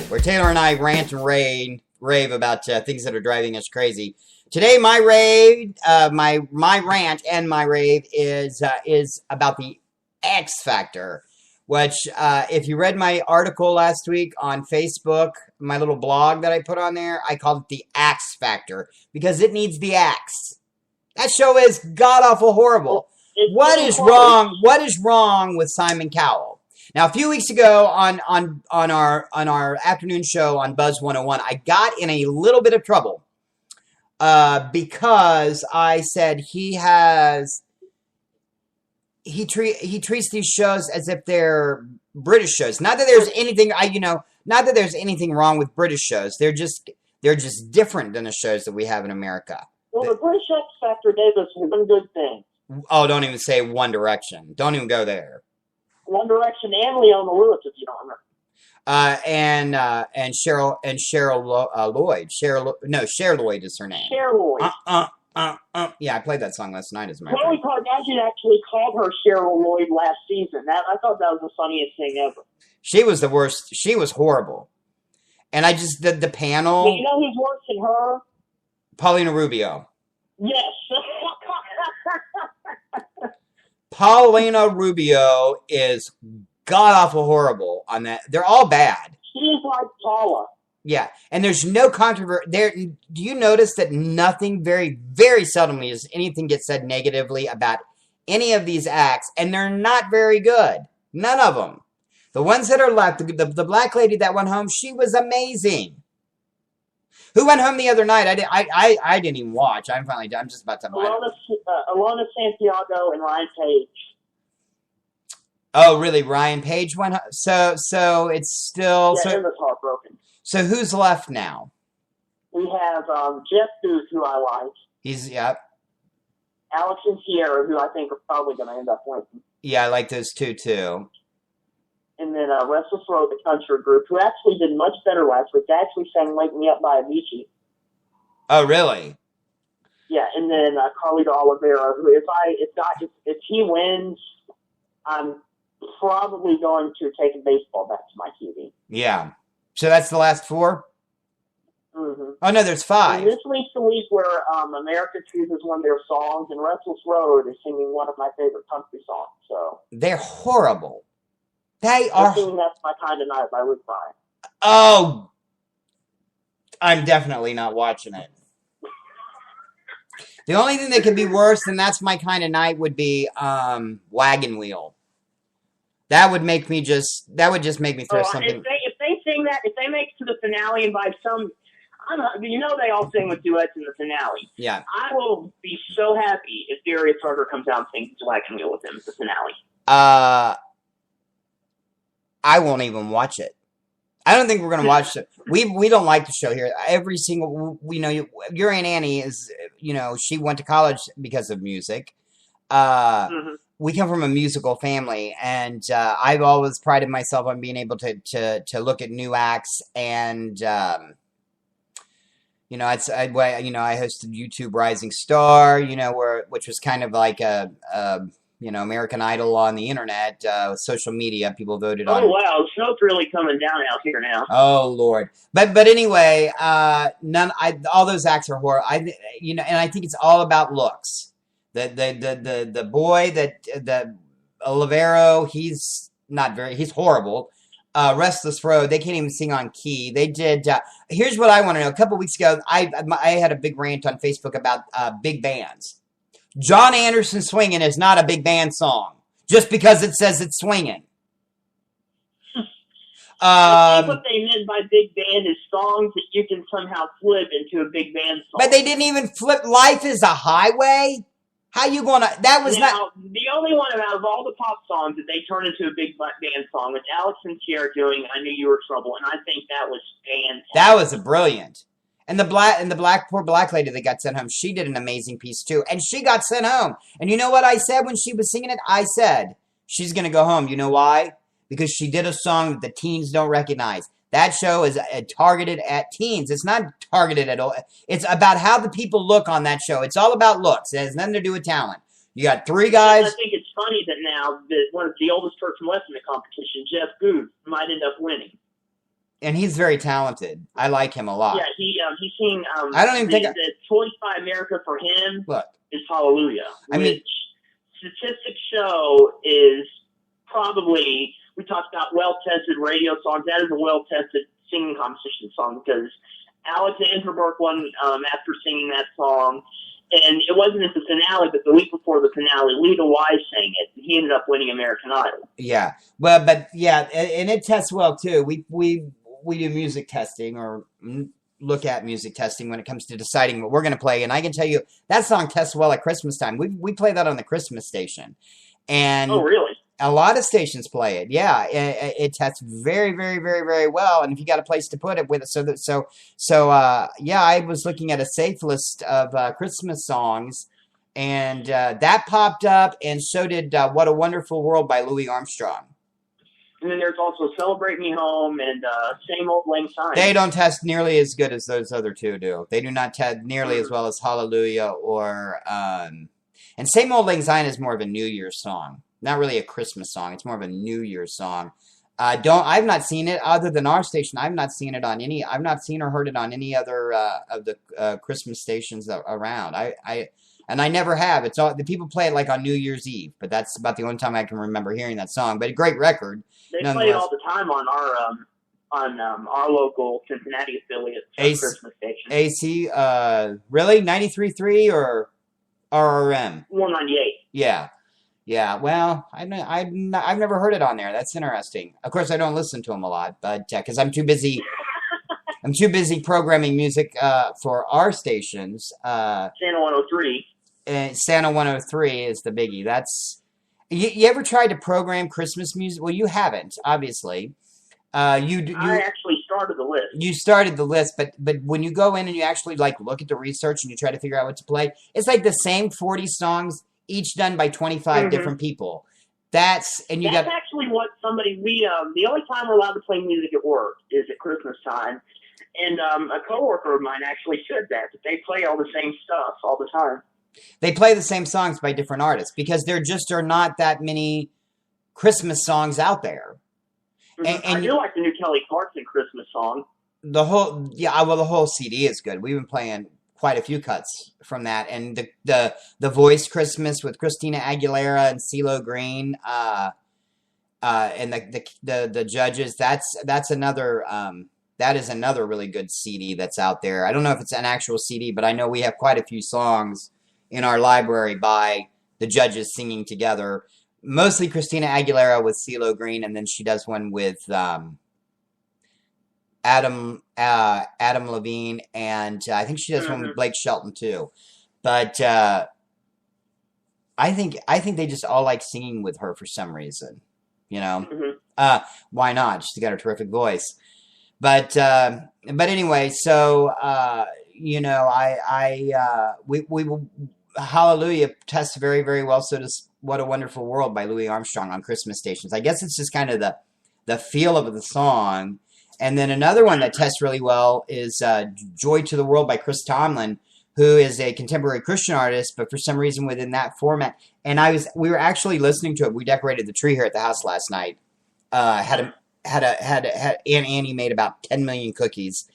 where Taylor and I rant and rave about things that are driving us crazy. Today, my rant and my rave is about the X Factor. Which, if you read my article last week on Facebook, my little blog that I put on there, I called it the Axe Factor because it needs the axe. That show is god-awful horrible. What is wrong? What is wrong with Simon Cowell? Now, a few weeks ago on our afternoon show on Buzz 101, I got in a little bit of trouble because I said he treats these shows as if they're British shows. Not that there's anything not that there's anything wrong with British shows. They're just different than the shows that we have in America. Well, the British X Factor gave us one good thing. Oh, don't even say One Direction. Don't even go there. One Direction and Leona Lewis, if you don't remember. And Cheryl Lloyd. Cher Lloyd is her name. Cher Lloyd. Yeah, I played that song last night, as a matter of Khloe fact. Kardashian actually called her Cheryl Lloyd last season. I thought that was the funniest thing ever. She was the worst. She was horrible. And I just, the panel. But you know who's worse than her? Paulina Rubio. Yes. Paulina Rubio is god-awful horrible on that. They're all bad. She's like Paula. Yeah, and there's no controversy. Do you notice that nothing, very, very seldomly, is anything gets said negatively about any of these acts, and they're not very good. None of them. The ones that are left, the black lady that went home, she was amazing. Who went home the other night? I didn't even watch. I'm just about to. Alana Santiago and Ryan Page. Oh, really? Ryan Page went home? So it's still. Yeah, it was heartbroken. So who's left now? We have Jeff Booth, who I like. Yep. Alex and Sierra, who I think are probably going to end up winning. Yeah, I like those two, too. And then Restless Road, the country group, who actually did much better last week. They actually sang Wake Me Up by Avicii. Oh, really? Yeah, and then Carlito Oliveira, who if he wins, I'm probably going to take a baseball back to my TV. Yeah. So that's the last four? Mm-hmm. Oh, no, there's five. And this week's the week where America chooses one of their songs, and Restless Road is singing one of my favorite country songs. So they're horrible. They are. That's My Kind of Night by Luke Bryan. Oh, I'm definitely not watching it. The only thing that could be worse than That's My Kind of Night would be Wagon Wheel. That would make me just make me throw something. If they sing that, if they make it to the finale and by some, they all sing with duets in the finale. Yeah. I will be so happy if Darius Rucker comes out and sings Wagon Wheel with him at the finale. I won't even watch it. I don't think we're going to watch it. We don't like the show here. Every single, your Aunt Annie is she went to college because of music. We come from a musical family, and I've always prided myself on being able to look at new acts, and I hosted YouTube Rising Star, which was kind of like a American Idol on the internet, social media. People voted on. Oh wow, the snow's really coming down out here now. Oh Lord, but anyway, all those acts are horrible. And I think it's all about looks. The boy the Olivero, he's horrible. Restless Road, they can't even sing on key. They did. Here's what I want to know. A couple weeks ago, I had a big rant on Facebook about big bands. John Anderson Swingin' is not a big band song just because it says it's swinging. I think what they meant by big band is songs that you can somehow flip into a big band song. But they didn't even flip Life is a Highway? How you gonna... That was not... The only one out of all the pop songs that they turned into a big band song was Alex and Cher doing I Knew You Were Trouble, and I think that was fantastic. That was brilliant. And the poor black lady that got sent home, she did an amazing piece too. And she got sent home. And you know what I said when she was singing it? I said, she's gonna go home. You know why? Because she did a song that the teens don't recognize. That show is targeted at teens. It's not targeted at all. It's about how the people look on that show. It's all about looks. It has nothing to do with talent. You got three guys. I think it's funny that now that one of the oldest person left in the competition, Jeff Booth, might end up winning. And he's very talented. I like him a lot. Yeah, he's seen. I don't even think the choice by America for him look is Hallelujah. I mean, statistics show is probably. We talked about well-tested radio songs. That is a well-tested singing competition song because Alex Ankerberg won after singing that song. And it wasn't at the finale, but the week before the finale, Lita Wise sang it. And he ended up winning American Idol. Yeah. Well, but yeah, and it tests well, too. We do music testing or look at music testing when it comes to deciding what we're going to play. And I can tell you, that song tests well at Christmas time. We play that on the Christmas station. And oh, really? A lot of stations play it. Yeah, it tests very, very, very, very well. And if you got a place to put it with it, yeah, I was looking at a safe list of Christmas songs, and that popped up, and so did "What a Wonderful World" by Louis Armstrong. And then there's also "Celebrate Me Home" and "Same Old Lang Syne." They don't test nearly as good as those other two do. They do not test nearly as well as "Hallelujah" or and "Same Old Lang Syne" is more of a New Year's song. Not really a Christmas song. It's more of a New Year's song. I've not seen it other than our station. I've not seen or heard it on any other of the Christmas stations around. I never have. It's all the people play it like on New Year's Eve, but that's about the only time I can remember hearing that song. But a great record. They play it all the time on our local Cincinnati affiliate Christmas station. AC, really 93.3 or RRM? 198. Yeah. Yeah, well, I've never heard it on there. That's interesting. Of course, I don't listen to them a lot, but because I'm too busy. I'm too busy programming music for our stations. Santa 103. Santa 103 is the biggie. That's you ever tried to program Christmas music? Well, you haven't, obviously. I actually started the list. You started the list, but when you go in and you actually look at the research and you try to figure out what to play, it's like the same 40 songs. Each done by 25 different people. That's actually what the only time we're allowed to play music at work is at Christmas time. And a coworker of mine actually said that they play all the same stuff all the time. They play the same songs by different artists because there just are not that many Christmas songs out there. And I do like the new Kelly Clarkson Christmas song. The whole CD is good. We've been playing quite a few cuts from that, and the Voice Christmas with Christina Aguilera and CeeLo Green, and the Judges. That's another that is another really good CD that's out there. I don't know if it's an actual CD, but I know we have quite a few songs in our library by the Judges singing together. Mostly Christina Aguilera with CeeLo Green, and then she does one with Adam Levine, and I think she does one with Blake Shelton too. But I think they just all like singing with her for some reason. Why not? She's got a terrific voice. But anyway, so Hallelujah tests very, very well. So does What a Wonderful World by Louis Armstrong on Christmas stations. I guess it's just kind of the feel of the song. And then another one that tests really well is Joy to the World by Chris Tomlin, who is a contemporary Christian artist, but for some reason within that format. And we were actually listening to it. We decorated the tree here at the house last night. Aunt Annie made about 10 million cookies,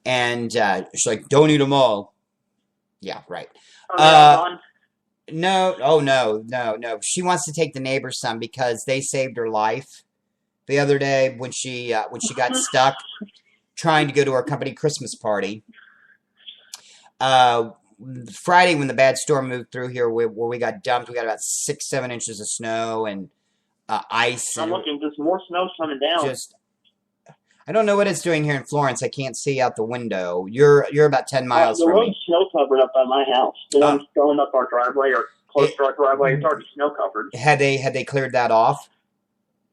and she's like, "Don't eat them all." Yeah, right. No. She wants to take the neighbor's some because they saved her life the other day when she got stuck trying to go to our company Christmas party. Friday when the bad storm moved through here, where we got dumped, we got about 6-7 inches of snow and ice. I'm looking, just more snow coming down. I don't know what it's doing here in Florence. I can't see out the window. You're about 10 miles from me. The road's snow covered up by my house. The one's going up our driveway or close to our driveway. It's already snow covered. Had they cleared that off?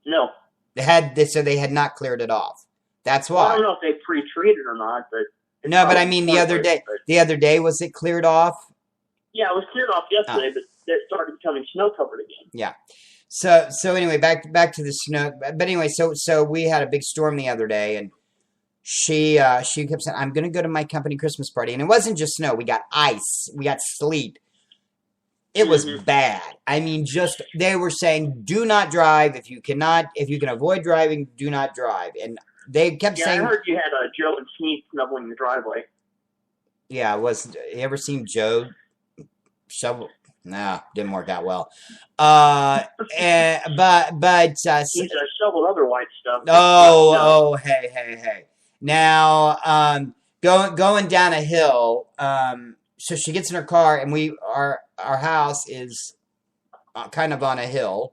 No. They had not cleared it off. That's why. I don't know if they pre-treated or not, but no. But I mean, the other day, was it cleared off? Yeah, it was cleared off yesterday, but it started becoming snow covered again. Yeah. So anyway, back to the snow. But anyway, so we had a big storm the other day, and she kept saying, "I'm going to go to my company Christmas party," and it wasn't just snow. We got ice, we got sleet. It was bad. I mean, they were saying, "Do not drive if you can avoid driving. Do not drive." And they kept saying, I heard you had Joe and Sneak snuggling the driveway. Yeah, you ever seen Joe shovel? Nah, didn't work out well. But he's shoveled other white stuff. Hey. Now, going down a hill. So she gets in her car, and our house is kind of on a hill,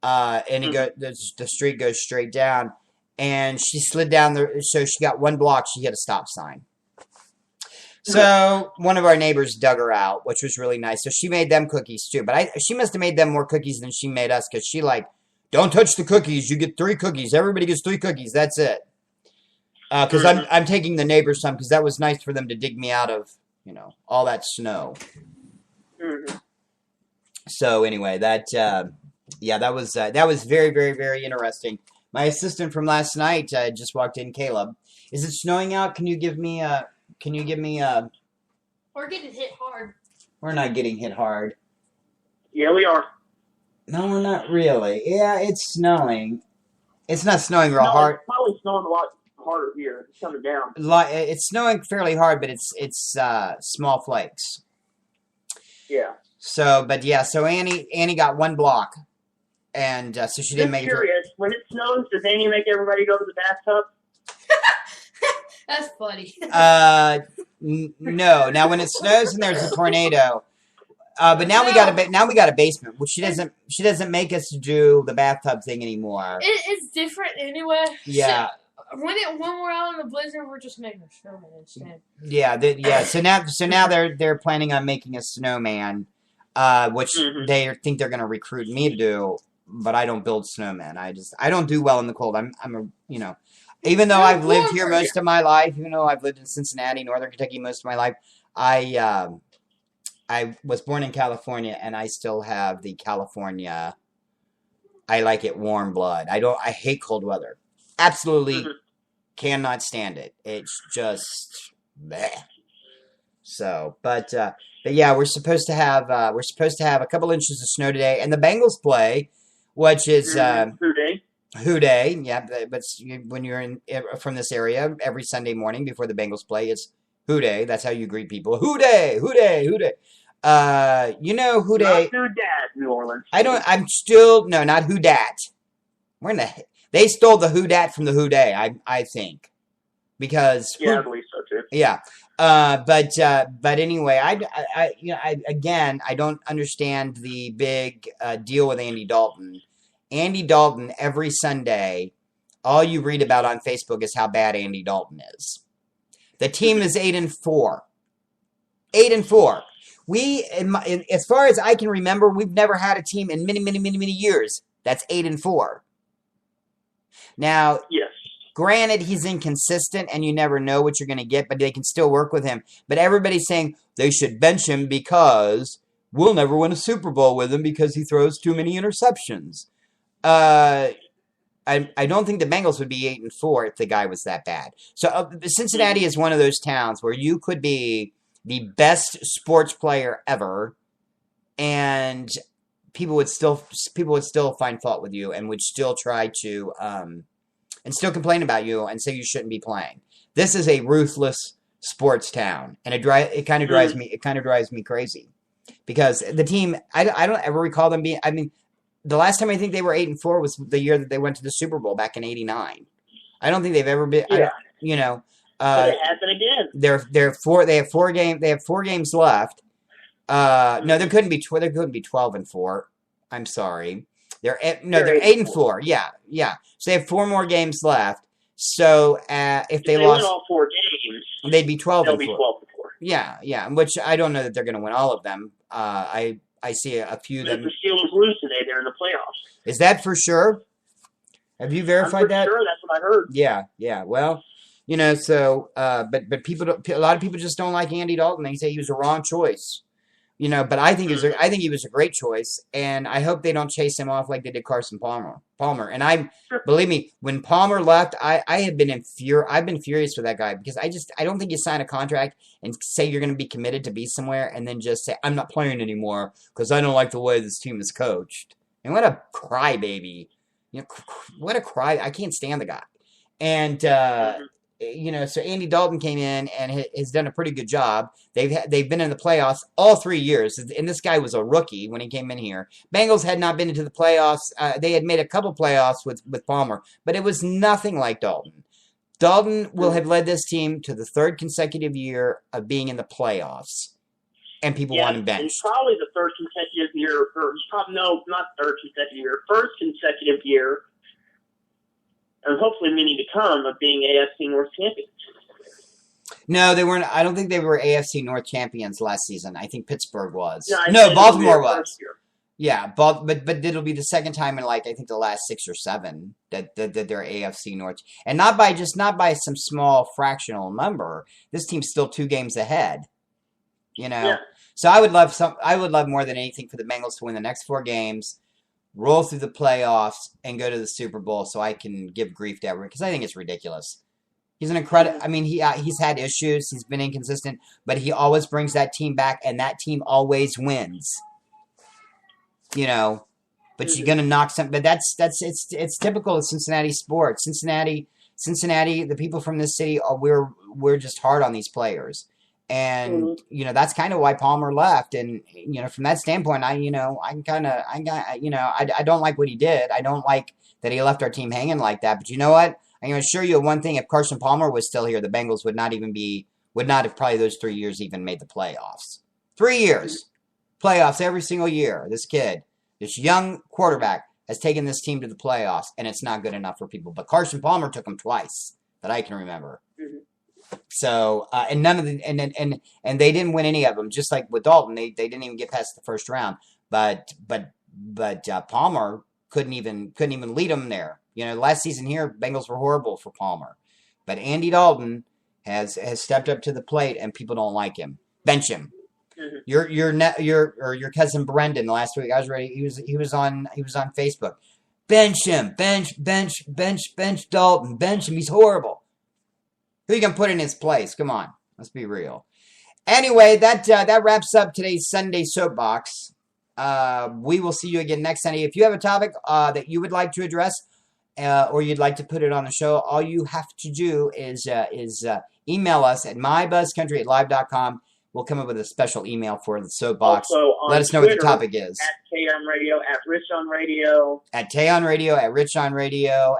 and the street goes straight down. And she slid down so she got one block. She hit a stop sign. So one of our neighbors dug her out, which was really nice. So she made them cookies too. But she must have made them more cookies than she made us, because she don't touch the cookies. You get 3 cookies. Everybody gets 3 cookies. That's it. Because I'm taking the neighbors some, because that was nice for them to dig me out of all that snow. Mm-hmm. So anyway, that was very, very, very interesting. My assistant from last night just walked in. Caleb, is it snowing out? Can you give me a? We're getting hit hard. We're not getting hit hard. Yeah, we are. No, we're not really. Yeah, it's snowing. It's not snowing real hard. It's probably snowing a lot harder here. It's coming down. It's snowing fairly hard, but it's small flakes. Yeah. So Annie got 1 block, and so she didn't make it. I'm curious. When it snows, does Annie make everybody go to the bathtub? That's funny. No. Now when it snows and there's a tornado, but now we got a basement, which she doesn't make us do the bathtub thing anymore. It's different anyway. Yeah. So when we're out in the blizzard, we're just making a snowman instead. Yeah. So now they're planning on making a snowman, which they think they're going to recruit me to do. But I don't build snowmen. I don't do well in the cold. Even though I've lived here most of my life, even though I've lived in Cincinnati, Northern Kentucky most of my life, I was born in California, and I still have the California, I like it warm blood. I hate cold weather. Absolutely cannot stand it. It's just bleh. So, but yeah, we're supposed to have a couple inches of snow today, and the Bengals play, which is Who Day, yeah. But when you're from this area, every Sunday morning before the Bengals play, it's Who Day. That's how you greet people. Who Day, Who Day, Who Day. Who Day. Not Who Dat, New Orleans. Not Who Dat. They stole the Who Dat from the Who Day. I think, because I believe so too. Yeah. But anyway, I don't understand the big deal with Andy Dalton. Andy Dalton, every Sunday, all you read about on Facebook is how bad Andy Dalton is. The team is 8-4. 8-4. As far as I can remember, we've never had a team in many, many, many, many years that's 8-4. Now, yes. Granted, he's inconsistent, and you never know what you're going to get, but they can still work with him. But everybody's saying they should bench him because we'll never win a Super Bowl with him because he throws too many interceptions. I don't think the Bengals would be 8-4 if the guy was that bad. So Cincinnati is one of those towns where you could be the best sports player ever, and people would still find fault with you and would still try to and still complain about you and say you shouldn't be playing. This is a ruthless sports town, and it kind of drives me crazy because the team I don't ever recall them being. I mean, the last time I think they were 8-4 was the year that they went to the Super Bowl back in '89. I don't think they've ever been. Yeah. But it happened again. They have 4 games left. No, there couldn't be 12-4. I'm sorry. They're 8-4. Yeah. So they have 4 more games left. So if they lost win all 4 games, they'd be 12-4. They'll be 12-4. Yeah. Which I don't know that they're going to win all of them. I see a few of them. If the Steelers lose today, they're in the playoffs. Is that for sure? Have you verified that? Sure, that's what I heard. Yeah. Well, so but a lot of people just don't like Andy Dalton. They say he was a wrong choice. But I think he was a great choice, and I hope they don't chase him off like they did Carson Palmer. And believe me, when Palmer left, I've been furious with that guy because I don't think you sign a contract and say you're going to be committed to be somewhere and then just say I'm not playing anymore because I don't like the way this team is coached. And what a crybaby, what a cry! I can't stand the guy, and. So Andy Dalton came in and has done a pretty good job. They've been in the playoffs all 3 years, and this guy was a rookie when he came in here. Bengals had not been into the playoffs. They had made a couple playoffs with Palmer, but it was nothing like Dalton. Dalton will have led this team to the 3rd consecutive year of being in the playoffs, and people want him benched. And probably the 3rd consecutive year, not 3rd consecutive year, 1st consecutive year. And hopefully many to come of being AFC North champions. No, they weren't. I don't think they were AFC North champions last season. I think Pittsburgh was. No, Baltimore was. Yeah, but it'll be the second time in I think the last 6 or 7 that they're AFC North, and not by some small fractional number. This team's still 2 games ahead. Yeah. So I would love more than anything for the Bengals to win the next 4 games. Roll through the playoffs and go to the Super Bowl so I can give grief to everyone because I think it's ridiculous. He's an incredible. I mean, he's had issues. He's been inconsistent, but he always brings that team back, and that team always wins. But you're gonna knock some. But it's typical of Cincinnati sports. Cincinnati. The people from this city we're just hard on these players. And that's kind of why Palmer left, and from that standpoint, I don't like what he did. I don't like that he left our team hanging like that. But you know what? I'm going to assure you of one thing: if Carson Palmer was still here, the Bengals would not have probably those 3 years even made the playoffs. 3 years, playoffs every single year. This young quarterback, has taken this team to the playoffs, and it's not good enough for people. But Carson Palmer took them twice that I can remember. So and none of the and they didn't win any of them. Just like with Dalton, they didn't even get past the first round. But Palmer couldn't even lead them there. Last season here, Bengals were horrible for Palmer, but Andy Dalton has stepped up to the plate, and people don't like him. Bench him. Your cousin Brendan last week. I was ready. He was on Facebook. Bench him. Bench Dalton. Bench him. He's horrible. Who you gonna put in his place? Come on, let's be real. Anyway, that wraps up today's Sunday Soapbox. We will see you again next Sunday. If you have a topic that you would like to address, or you'd like to put it on the show, all you have to do is email us at mybuzzcountry@live.com. We'll come up with a special email for the Soapbox. Let us know Twitter, what the topic is. At KM Radio, at Rich on Radio. At Tayon Radio, at Rich on Radio,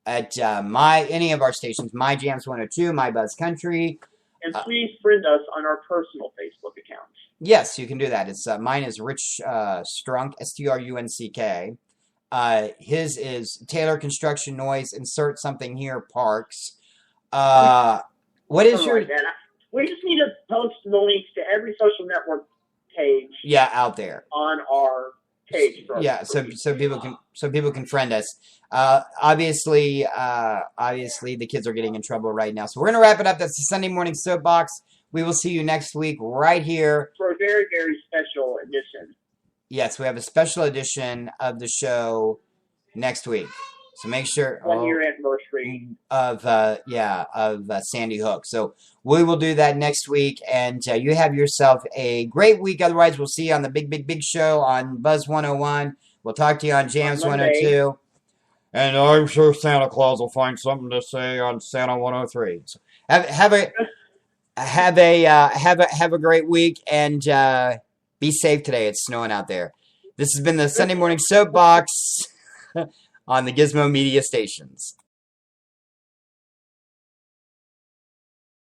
at any of our stations, My Jams 102, My Buzz Country. And please friend us on our personal Facebook accounts. Yes, you can do that. It's mine is Rich Strunk, Strunck. His is Taylor Construction Noise. Insert something here, Parks. What is your? Like that. We just need to post the links to every social network page. Yeah, out there on our page. So people can friend us. Obviously, the kids are getting in trouble right now. So we're gonna wrap it up. That's the Sunday Morning Soapbox. We will see you next week right here for a very, very special edition. Yes, we have a special edition of the show next week. So make sure 1 year anniversary of Sandy Hook. So we will do that next week, and you have yourself a great week. Otherwise, we'll see you on the big show on Buzz 101. We'll talk to you on Jams 102. And I'm sure Santa Claus will find something to say on Santa 103. So have a great week, and be safe today. It's snowing out there. This has been the Sunday Morning Soapbox on the Gizmo Media Stations.